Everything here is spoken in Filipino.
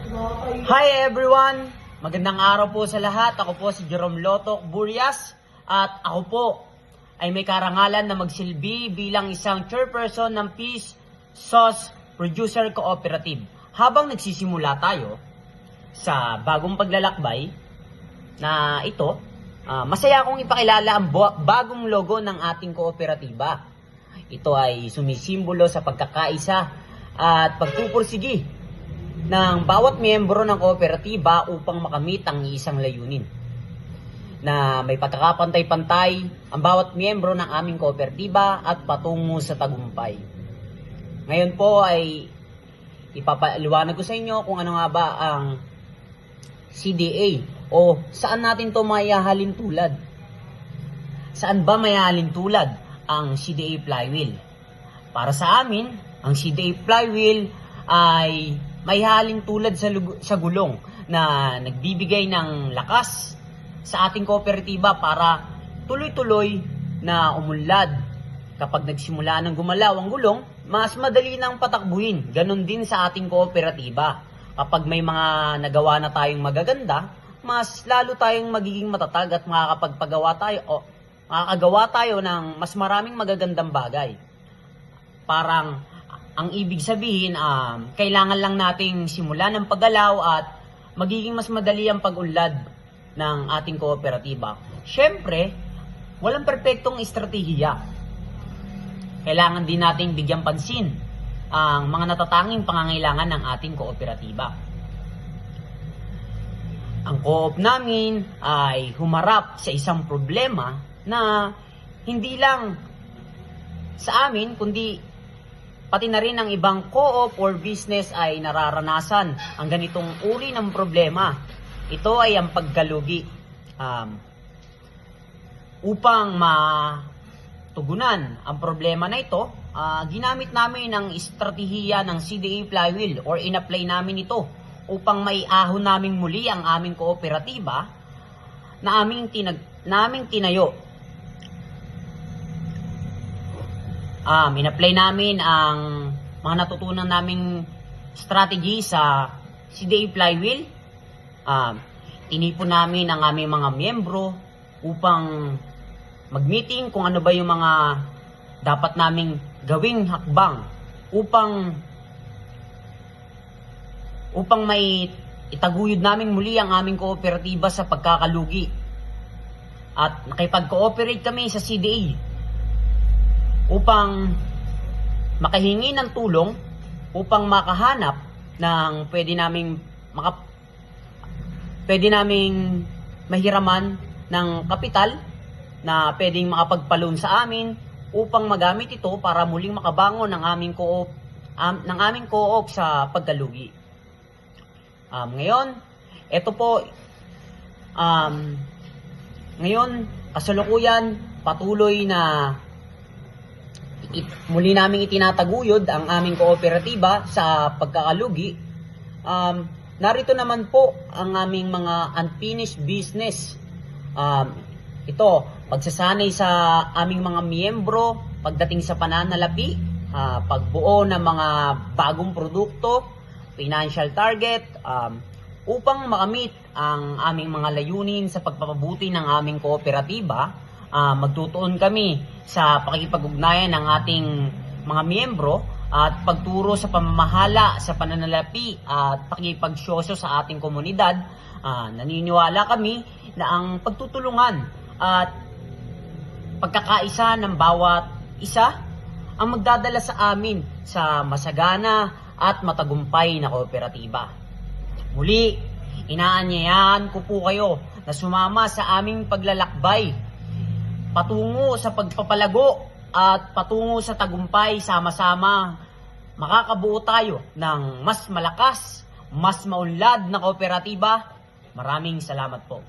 Hi everyone! Magandang araw po sa lahat. Ako po si Jerome Lotok Burias at ako po ay may karangalan na magsilbi bilang isang chairperson ng Peace Sauce Producer Cooperative. Habang nagsisimula tayo sa bagong paglalakbay na ito, masaya akong ipakilala ang bagong logo ng ating kooperatiba. Ito ay sumisimbolo sa pagkakaisa at pagpupursigi ng bawat miyembro ng kooperatiba upang makamit ang isang layunin. Na may pagkakapantay-pantay ang bawat miyembro ng aming kooperatiba at patungo sa tagumpay. Ngayon po ay ipapaliwanag ko sa inyo kung ano nga ba ang CDA o saan natin to mayahalin tulad. Saan ba mayahalin tulad ang CDA Flywheel? Para sa amin, ang CDA Flywheel ay may halin tulad sa gulong na nagbibigay ng lakas sa ating kooperatiba para tuloy-tuloy na umunlad. Kapag nagsimula ng gumalaw ang gulong, mas madali nang patakbuhin. Ganon din sa ating kooperatiba. Kapag may mga nagawa na tayong magaganda, mas lalo tayong magiging matatag at makakagawa tayo ng mas maraming magagandang bagay. Parang ang ibig sabihin, kailangan lang nating simulan ng paggalaw at magiging mas madali ang pag-unlad ng ating kooperatiba. Siyempre, walang perpektong estratehiya. Kailangan din nating bigyang pansin ang mga natatanging pangangailangan ng ating kooperatiba. Ang co-op namin ay humarap sa isang problema na hindi lang sa amin, kundi pati na rin ang ibang co-op or business ay nararanasan ang ganitong uri ng problema. Ito ay ang pagkalugi. Upang matugunan ang problema na ito, ginamit namin ang estratehiya ng CDA Flywheel or in-apply namin ito upang maiahon namin muli ang aming kooperatiba na naming tinayo. In-apply namin ang mga natutunan naming strategy sa CDA Flywheel. Tinipon namin ang aming mga miyembro upang mag-meeting kung ano ba yung mga dapat naming gawing hakbang upang may itaguyod namin muli ang aming kooperatiba sa pagkakalugi. At nakipag-cooperate kami sa CDA upang makahingi ng tulong upang makahanap ng pwede naming mahiraman ng kapital na pwedeng makapagpa-loan sa amin upang magamit ito para muling makabangon ng aming co-op sa pagkalugi. Ngayon, ito po ngayon kasalukuyan patuloy na muli naming itinataguyod ang aming kooperatiba sa pagkakalugi. Narito naman po ang aming mga unfinished business. Ito, pagsasanay sa aming mga miyembro pagdating sa pananalapi, pagbuo ng mga bagong produkto, financial target, upang makamit ang aming mga layunin sa pagpapabuti ng aming kooperatiba. Magtutuon kami sa pakikipag-ugnayan ng ating mga miyembro at pagturo sa pamamahala sa pananalapi at pakikipagsosyo sa ating komunidad. Naniniwala kami na ang pagtutulungan at pagkakaisa ng bawat isa ang magdadala sa amin sa masagana at matagumpay na kooperatiba. Muli, inaanyayahan ko po kayo na sumama sa aming paglalakbay patungo sa pagpapalago at patungo sa tagumpay. Sama-sama makakabuo tayo ng mas malakas, mas maunlad na kooperatiba. Maraming salamat po.